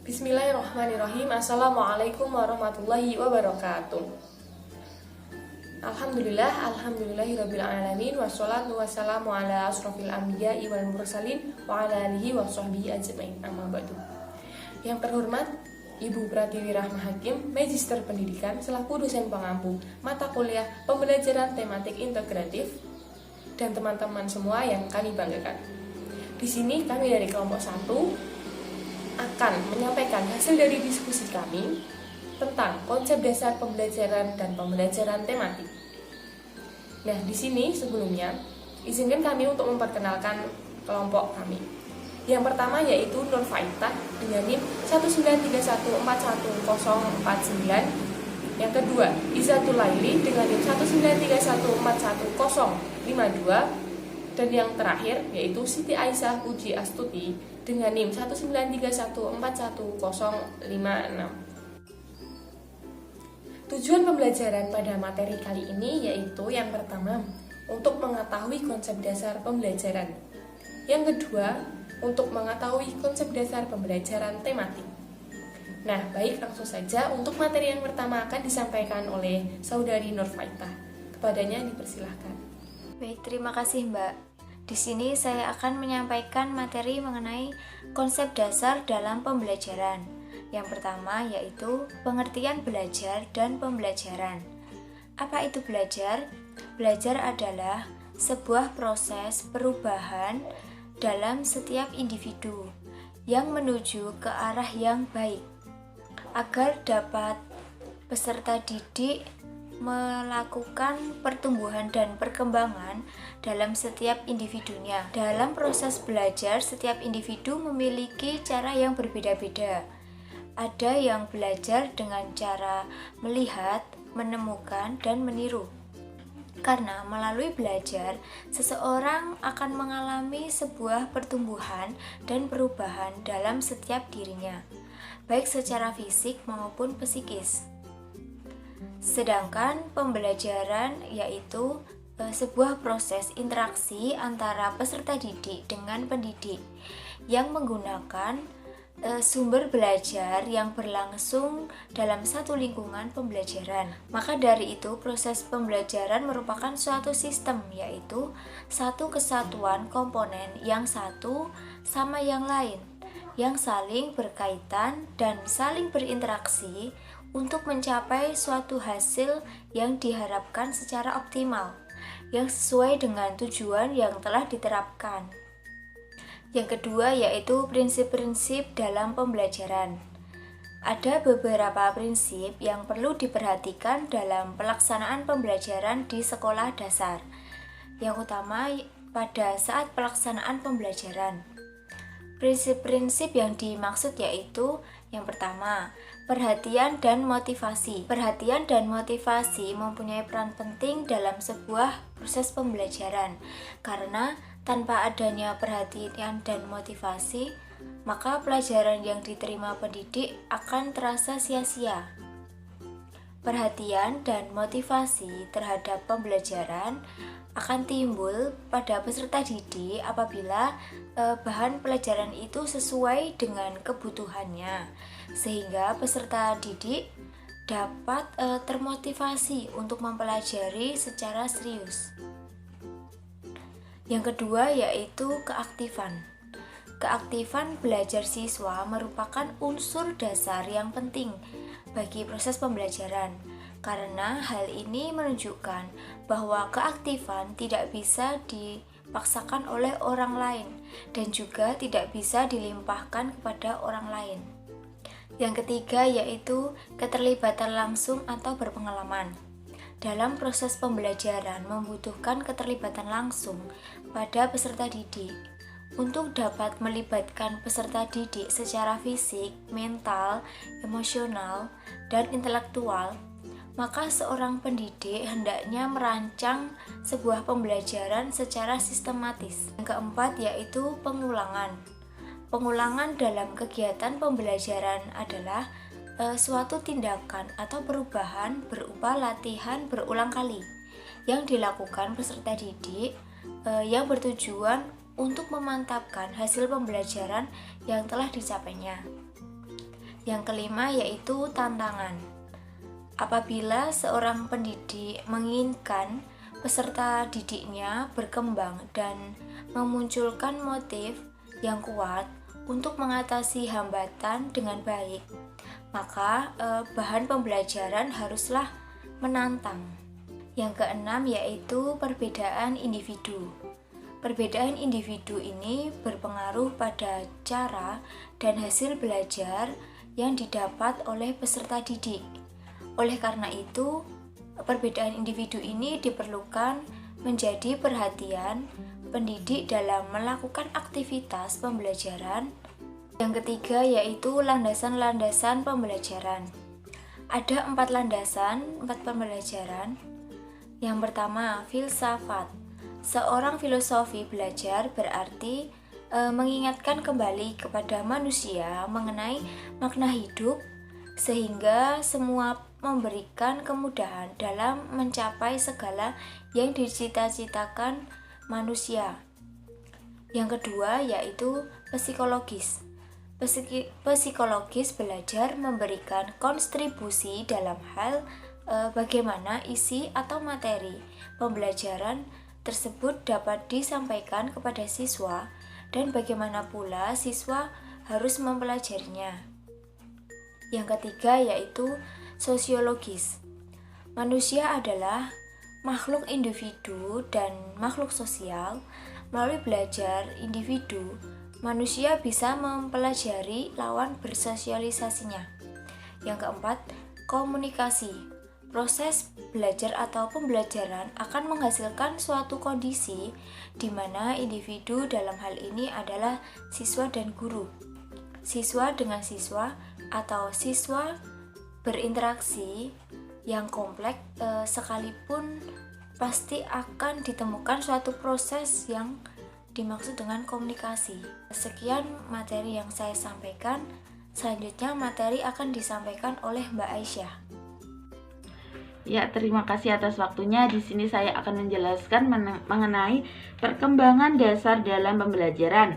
Bismillahirrahmanirrahim. Assalamualaikum warahmatullahi wabarakatuh. Alhamdulillahirabbil alamin, wassalatu wassalamu ala asrofil anbiya'i wal mursalin wa ala alihi wa sahbihi ajmain. Amma ba'du. Yang terhormat Ibu Pratiwi Rahma Hakim, Magister Pendidikan selaku dosen pengampu mata kuliah pembelajaran tematik integratif, dan teman-teman semua yang kami banggakan. Di sini kami dari kelompok 1 akan menyampaikan hasil dari diskusi kami tentang konsep dasar pembelajaran dan pembelajaran tematik. Nah, di sini sebelumnya izinkan kami untuk memperkenalkan kelompok kami. Yang pertama yaitu Nur Faitah dengan NIM 193141049. Yang kedua, Izatul Laili dengan NIM 193141052. Dan yang terakhir yaitu Siti Aisyah Puji Astuti dengan NIM 193141056. Tujuan pembelajaran pada materi kali ini yaitu yang pertama, untuk mengetahui konsep dasar pembelajaran. Yang kedua, untuk mengetahui konsep dasar pembelajaran tematik. Nah, baik, langsung saja untuk materi yang pertama akan disampaikan oleh Saudari Nur Faitah. Kepadanya dipersilahkan. Baik, terima kasih Mbak. Di sini saya akan menyampaikan materi mengenai konsep dasar dalam pembelajaran. Yang pertama yaitu pengertian belajar dan pembelajaran. Apa itu belajar? Belajar adalah sebuah proses perubahan dalam setiap individu yang menuju ke arah yang baik, agar dapat peserta didik melakukan pertumbuhan dan perkembangan dalam setiap individunya. Dalam proses belajar, setiap individu memiliki cara yang berbeda-beda. Ada yang belajar dengan cara melihat, menemukan, dan meniru. Karena melalui belajar, seseorang akan mengalami sebuah pertumbuhan dan perubahan dalam setiap dirinya, baik secara fisik maupun psikis. Sedangkan pembelajaran yaitu sebuah proses interaksi antara peserta didik dengan pendidik yang menggunakan sumber belajar yang berlangsung dalam satu lingkungan pembelajaran. Maka dari itu, proses pembelajaran merupakan suatu sistem, yaitu satu kesatuan komponen yang satu sama yang lain, yang saling berkaitan dan saling berinteraksi untuk mencapai suatu hasil yang diharapkan secara optimal, yang sesuai dengan tujuan yang telah diterapkan. Yang kedua yaitu prinsip-prinsip dalam pembelajaran. Ada beberapa prinsip yang perlu diperhatikan dalam pelaksanaan pembelajaran di sekolah dasar. Yang utama pada saat pelaksanaan pembelajaran. Prinsip-prinsip yang dimaksud yaitu yang pertama, perhatian dan motivasi. Perhatian dan motivasi mempunyai peran penting dalam sebuah proses pembelajaran, karena tanpa adanya perhatian dan motivasi, maka pelajaran yang diterima pendidik akan terasa sia-sia. Perhatian dan motivasi terhadap pembelajaran akan timbul pada peserta didik apabila bahan pelajaran itu sesuai dengan kebutuhannya, sehingga peserta didik dapat termotivasi untuk mempelajari secara serius. Yang kedua yaitu keaktifan. Keaktifan belajar siswa merupakan unsur dasar yang penting bagi proses pembelajaran, karena hal ini menunjukkan bahwa keaktifan tidak bisa dipaksakan oleh orang lain dan juga tidak bisa dilimpahkan kepada orang lain. Yang ketiga yaitu keterlibatan langsung atau berpengalaman. Dalam proses pembelajaran membutuhkan keterlibatan langsung pada peserta didik. Untuk dapat melibatkan peserta didik secara fisik, mental, emosional, dan intelektual, maka seorang pendidik hendaknya merancang sebuah pembelajaran secara sistematis. Yang keempat yaitu pengulangan. Pengulangan dalam kegiatan pembelajaran adalah suatu tindakan atau perubahan berupa latihan berulang kali yang dilakukan peserta didik yang bertujuan untuk memantapkan hasil pembelajaran yang telah dicapainya. Yang kelima yaitu tantangan. Apabila seorang pendidik menginginkan peserta didiknya berkembang dan memunculkan motif yang kuat untuk mengatasi hambatan dengan baik, maka bahan pembelajaran haruslah menantang. Yang keenam yaitu perbedaan individu. Perbedaan individu ini berpengaruh pada cara dan hasil belajar yang didapat oleh peserta didik. Oleh karena itu, perbedaan individu ini diperlukan menjadi perhatian pendidik dalam melakukan aktivitas pembelajaran. Yang ketiga yaitu landasan-landasan pembelajaran. Ada 4 landasan, 4 pembelajaran. Yang pertama, filsafat. Seorang filosofi belajar berarti mengingatkan kembali kepada manusia mengenai makna hidup, sehingga semua memberikan kemudahan dalam mencapai segala yang dicita-citakan manusia. Yang kedua yaitu psikologis. Psikologis belajar memberikan kontribusi dalam hal bagaimana isi atau materi pembelajaran tersebut dapat disampaikan kepada siswa dan bagaimana pula siswa harus mempelajarinya. Yang ketiga yaitu sosiologis. Manusia adalah makhluk individu dan makhluk sosial. Melalui belajar individu, manusia bisa mempelajari lawan bersosialisasinya. Yang keempat, komunikasi. Proses belajar atau pembelajaran akan menghasilkan suatu kondisi di mana individu dalam hal ini adalah siswa dan guru. Siswa dengan siswa atau siswa berinteraksi yang kompleks sekalipun pasti akan ditemukan suatu proses yang dimaksud dengan komunikasi. Sekian materi yang saya sampaikan. Selanjutnya materi akan disampaikan oleh Mbak Aisyah. Ya, terima kasih atas waktunya. Di sini saya akan menjelaskan mengenai perkembangan dasar dalam pembelajaran.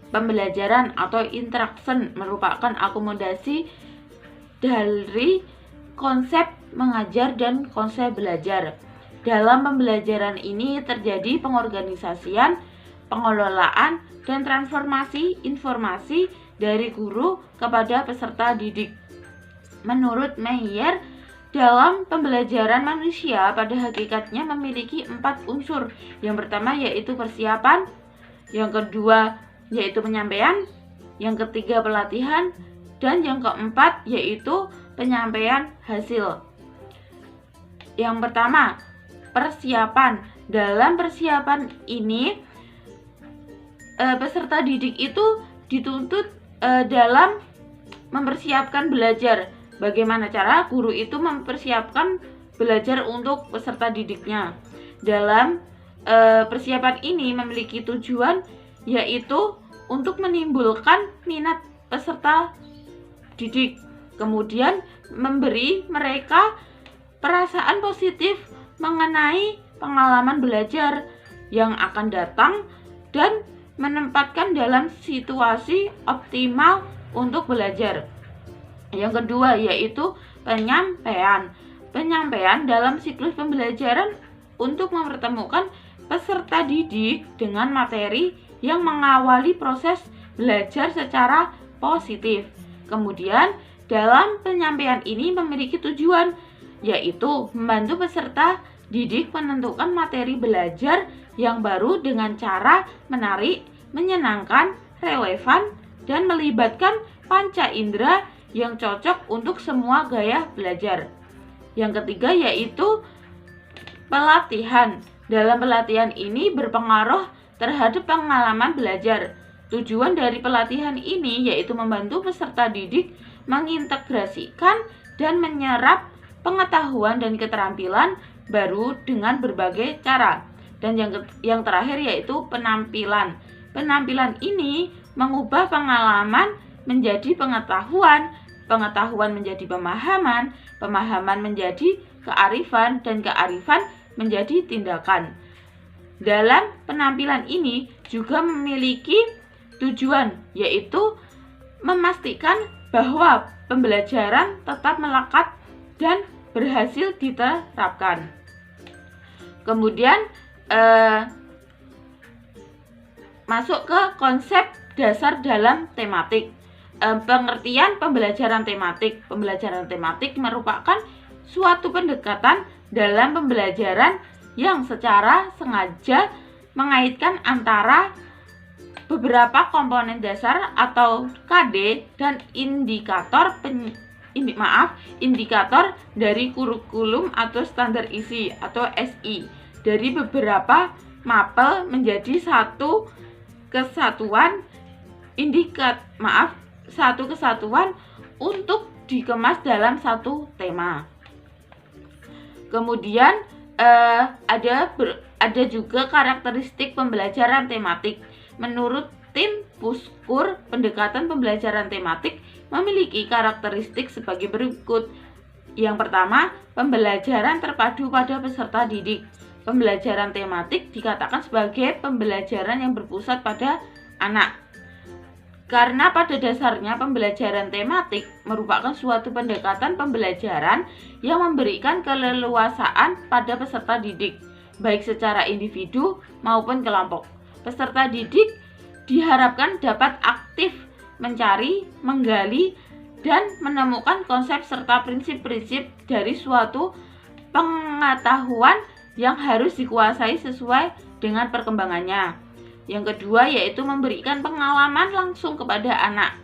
Pembelajaran atau interaction merupakan akomodasi dari konsep mengajar dan konsep belajar. Dalam pembelajaran ini terjadi pengorganisasian, pengelolaan, dan transformasi informasi dari guru kepada peserta didik. Menurut Meyer, dalam pembelajaran manusia pada hakikatnya memiliki 4 unsur. Yang pertama yaitu persiapan, yang kedua yaitu penyampaian, yang ketiga pelatihan, dan yang keempat yaitu penyampaian hasil. Yang pertama, persiapan. Dalam persiapan ini peserta didik itu dituntut dalam mempersiapkan belajar. Bagaimana cara guru itu mempersiapkan belajar untuk peserta didiknya. Dalam persiapan ini memiliki tujuan yaitu untuk menimbulkan minat peserta didik, kemudian memberi mereka perasaan positif mengenai pengalaman belajar yang akan datang dan menempatkan dalam situasi optimal untuk belajar. Yang kedua yaitu penyampaian. Penyampaian dalam siklus pembelajaran untuk mempertemukan peserta didik dengan materi yang mengawali proses belajar secara positif. Kemudian dalam penyampaian ini memiliki tujuan yaitu membantu peserta didik menentukan materi belajar yang baru dengan cara menarik, menyenangkan, relevan, dan melibatkan panca indera yang cocok untuk semua gaya belajar. Yang ketiga yaitu pelatihan. Dalam pelatihan ini berpengaruh terhadap pengalaman belajar. Tujuan dari pelatihan ini yaitu membantu peserta didik mengintegrasikan dan menyerap pengetahuan dan keterampilan baru dengan berbagai cara. Dan yang terakhir yaitu penampilan. Penampilan ini mengubah pengalaman menjadi pengetahuan, pengetahuan menjadi pemahaman, pemahaman menjadi kearifan, dan kearifan menjadi tindakan. Dalam penampilan ini juga memiliki tujuan, yaitu memastikan bahwa pembelajaran tetap melekat dan berhasil diterapkan. Kemudian masuk ke konsep dasar dalam tematik. Pengertian pembelajaran tematik. Pembelajaran tematik merupakan suatu pendekatan dalam pembelajaran yang secara sengaja mengaitkan antara beberapa komponen dasar atau KD dan indikator indikator dari kurikulum atau standar isi atau SI dari beberapa mapel menjadi satu kesatuan satu kesatuan untuk dikemas dalam satu tema. Kemudian ada juga karakteristik pembelajaran tematik. Menurut tim Puskur, pendekatan pembelajaran tematik memiliki karakteristik sebagai berikut. Yang pertama, pembelajaran terpadu pada peserta didik. Pembelajaran tematik dikatakan sebagai pembelajaran yang berpusat pada anak. Karena pada dasarnya pembelajaran tematik merupakan suatu pendekatan pembelajaran yang memberikan keleluasaan pada peserta didik, baik secara individu maupun kelompok. Peserta didik diharapkan dapat aktif mencari, menggali, dan menemukan konsep serta prinsip-prinsip dari suatu pengetahuan yang harus dikuasai sesuai dengan perkembangannya. Yang kedua yaitu memberikan pengalaman langsung kepada anak.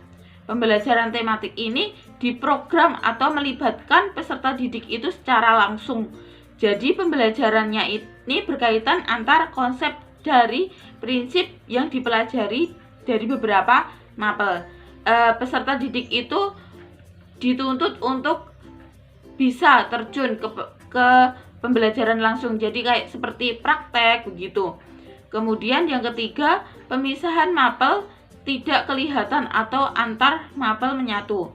Pembelajaran tematik ini diprogram atau melibatkan peserta didik itu secara langsung. Jadi pembelajarannya ini berkaitan antar konsep dari prinsip yang dipelajari dari beberapa mapel. Peserta didik itu dituntut untuk bisa terjun ke pembelajaran langsung. Jadi kayak seperti praktek begitu. Kemudian yang ketiga, pemisahan mapel tidak kelihatan atau antar mapel menyatu.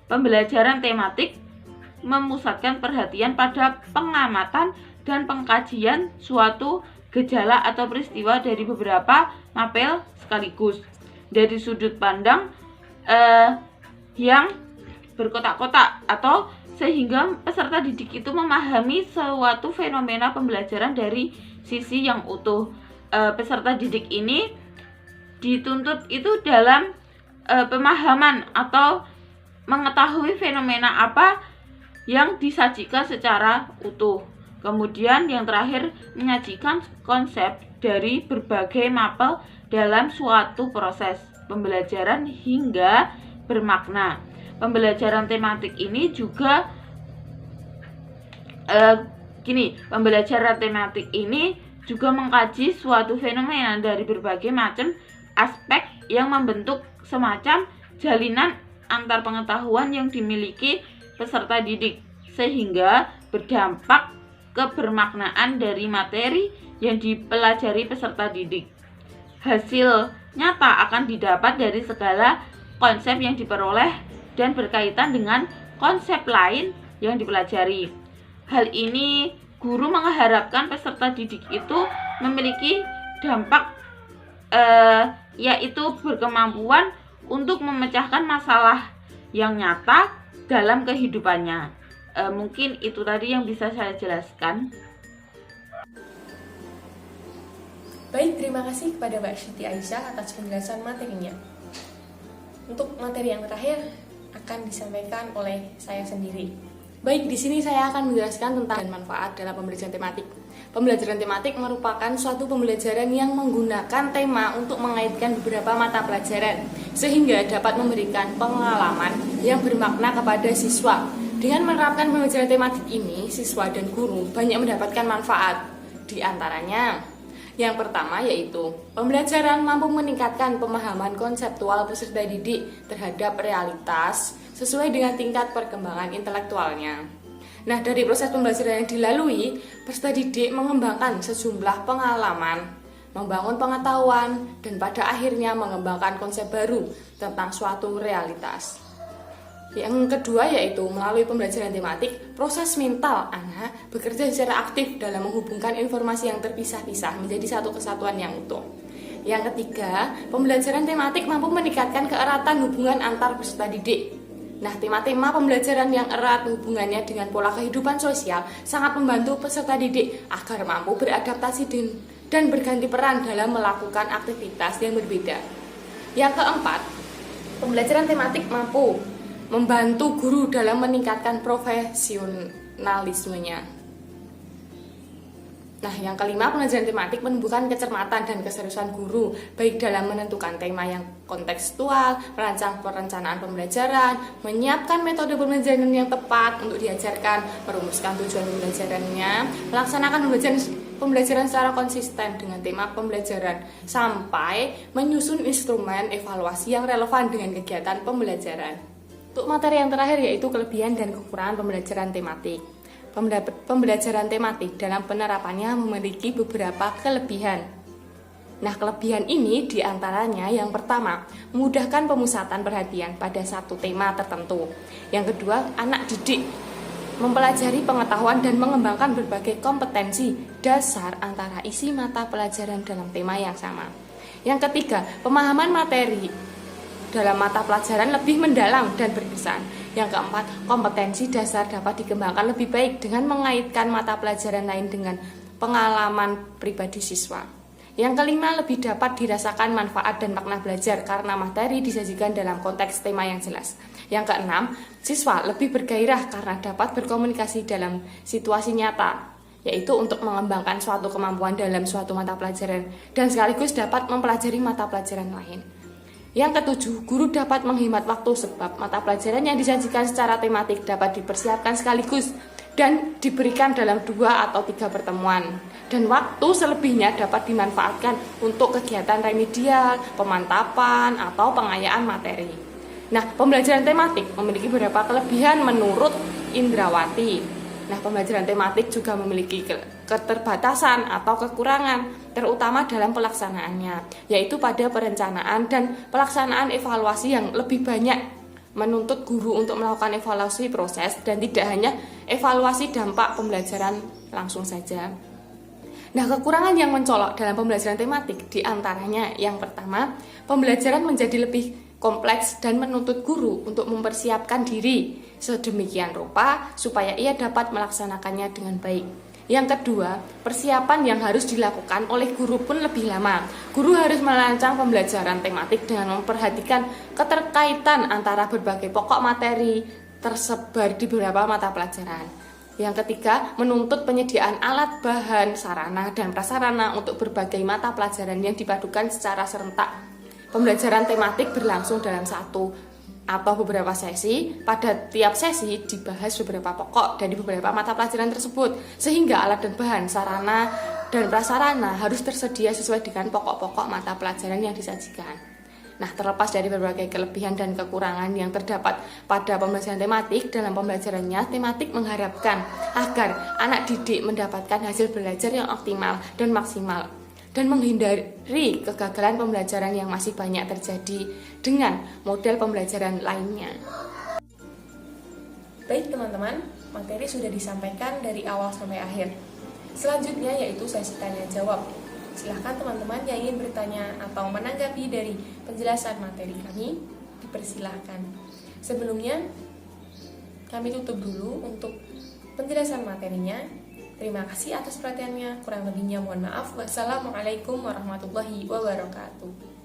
Pembelajaran tematik memusatkan perhatian pada pengamatan dan pengkajian suatu gejala atau peristiwa dari beberapa mapel sekaligus dari sudut pandang yang berkotak-kotak atau sehingga peserta didik itu memahami suatu fenomena pembelajaran dari sisi yang utuh. Peserta didik ini dituntut itu dalam pemahaman atau mengetahui fenomena apa yang disajikan secara utuh. Kemudian yang terakhir, menyajikan konsep dari berbagai mapel dalam suatu proses pembelajaran hingga bermakna. Pembelajaran tematik ini juga pembelajaran tematik ini juga mengkaji suatu fenomena dari berbagai macam aspek yang membentuk semacam jalinan antar pengetahuan yang dimiliki peserta didik sehingga berdampak kebermaknaan dari materi yang dipelajari peserta didik. Hasil nyata akan didapat dari segala konsep yang diperoleh dan berkaitan dengan konsep lain yang dipelajari. Hal ini guru mengharapkan peserta didik itu memiliki dampak yaitu berkemampuan untuk memecahkan masalah yang nyata dalam kehidupannya. Mungkin itu tadi yang bisa saya jelaskan. Baik, terima kasih kepada Mbak Siti Aisyah atas penjelasan materinya. Untuk materi yang terakhir akan disampaikan oleh saya sendiri. Baik, di sini saya akan menjelaskan tentang manfaat dalam pembelajaran tematik. Pembelajaran tematik merupakan suatu pembelajaran yang menggunakan tema untuk mengaitkan beberapa mata pelajaran, sehingga dapat memberikan pengalaman yang bermakna kepada siswa. Dengan menerapkan pembelajaran tematik ini, siswa dan guru banyak mendapatkan manfaat. Di antaranya, yang pertama yaitu pembelajaran mampu meningkatkan pemahaman konseptual peserta didik terhadap realitas sesuai dengan tingkat perkembangan intelektualnya. Nah, dari proses pembelajaran yang dilalui, peserta didik mengembangkan sejumlah pengalaman, membangun pengetahuan, dan pada akhirnya mengembangkan konsep baru tentang suatu realitas. Yang kedua yaitu melalui pembelajaran tematik, proses mental anak bekerja secara aktif dalam menghubungkan informasi yang terpisah-pisah menjadi satu kesatuan yang utuh. Yang ketiga, pembelajaran tematik mampu meningkatkan keeratan hubungan antar peserta didik. Nah, tema-tema pembelajaran yang erat hubungannya dengan pola kehidupan sosial sangat membantu peserta didik agar mampu beradaptasi dan berganti peran dalam melakukan aktivitas yang berbeda. Yang keempat, pembelajaran tematik mampu membantu guru dalam meningkatkan profesionalismenya. Nah, yang kelima, pembelajaran tematik menumbuhkan kecermatan dan keseriusan guru, baik dalam menentukan tema yang kontekstual, merancang perencanaan pembelajaran, menyiapkan metode pembelajaran yang tepat untuk diajarkan, merumuskan tujuan pembelajarannya, melaksanakan pembelajaran secara konsisten dengan tema pembelajaran, sampai menyusun instrumen evaluasi yang relevan dengan kegiatan pembelajaran. Untuk materi yang terakhir yaitu kelebihan dan kekurangan pembelajaran tematik. Pembelajaran tematik dalam penerapannya memiliki beberapa kelebihan. Nah, kelebihan ini diantaranya yang pertama, memudahkan pemusatan perhatian pada satu tema tertentu. Yang kedua, anak didik mempelajari pengetahuan dan mengembangkan berbagai kompetensi dasar antara isi mata pelajaran dalam tema yang sama. Yang ketiga, pemahaman materi dalam mata pelajaran lebih mendalam dan berkesan. Yang keempat, kompetensi dasar dapat dikembangkan lebih baik dengan mengaitkan mata pelajaran lain dengan pengalaman pribadi siswa. Yang kelima, lebih dapat dirasakan manfaat dan makna belajar karena materi disajikan dalam konteks tema yang jelas. Yang keenam, siswa lebih bergairah karena dapat berkomunikasi dalam situasi nyata, yaitu untuk mengembangkan suatu kemampuan dalam suatu mata pelajaran dan sekaligus dapat mempelajari mata pelajaran lain. Yang ketujuh, guru dapat menghemat waktu sebab mata pelajaran yang disajikan secara tematik dapat dipersiapkan sekaligus dan diberikan dalam 2 atau 3 pertemuan. Dan waktu selebihnya dapat dimanfaatkan untuk kegiatan remedial, pemantapan, atau pengayaan materi. Nah, pembelajaran tematik memiliki beberapa kelebihan menurut Indrawati. Nah, pembelajaran tematik juga memiliki keterbatasan atau kekurangan, terutama dalam pelaksanaannya, yaitu pada perencanaan dan pelaksanaan evaluasi yang lebih banyak menuntut guru untuk melakukan evaluasi proses dan tidak hanya evaluasi dampak pembelajaran langsung saja. Nah, kekurangan yang mencolok dalam pembelajaran tematik diantaranya yang pertama, pembelajaran menjadi lebih kompleks dan menuntut guru untuk mempersiapkan diri sedemikian rupa supaya ia dapat melaksanakannya dengan baik. Yang kedua, persiapan yang harus dilakukan oleh guru pun lebih lama. Guru harus merancang pembelajaran tematik dengan memperhatikan keterkaitan antara berbagai pokok materi tersebar di beberapa mata pelajaran. Yang ketiga, menuntut penyediaan alat, bahan, sarana, dan prasarana untuk berbagai mata pelajaran yang dipadukan secara serentak. Pembelajaran tematik berlangsung dalam satu atau beberapa sesi. Pada tiap sesi dibahas beberapa pokok dari beberapa mata pelajaran tersebut, sehingga alat dan bahan, sarana, dan prasarana harus tersedia sesuai dengan pokok-pokok mata pelajaran yang disajikan. Nah, terlepas dari berbagai kelebihan dan kekurangan yang terdapat pada pembelajaran tematik, dalam pembelajarannya, tematik mengharapkan agar anak didik mendapatkan hasil belajar yang optimal dan maksimal, dan menghindari kegagalan pembelajaran yang masih banyak terjadi dengan model pembelajaran lainnya. Baik teman-teman, materi sudah disampaikan dari awal sampai akhir. Selanjutnya yaitu sesi tanya jawab. Silahkan teman-teman yang ingin bertanya atau menanggapi dari penjelasan materi kami, dipersilahkan. Sebelumnya, kami tutup dulu untuk penjelasan materinya. Terima kasih atas perhatiannya. Kurang lebihnya mohon maaf. Wassalamualaikum warahmatullahi wabarakatuh.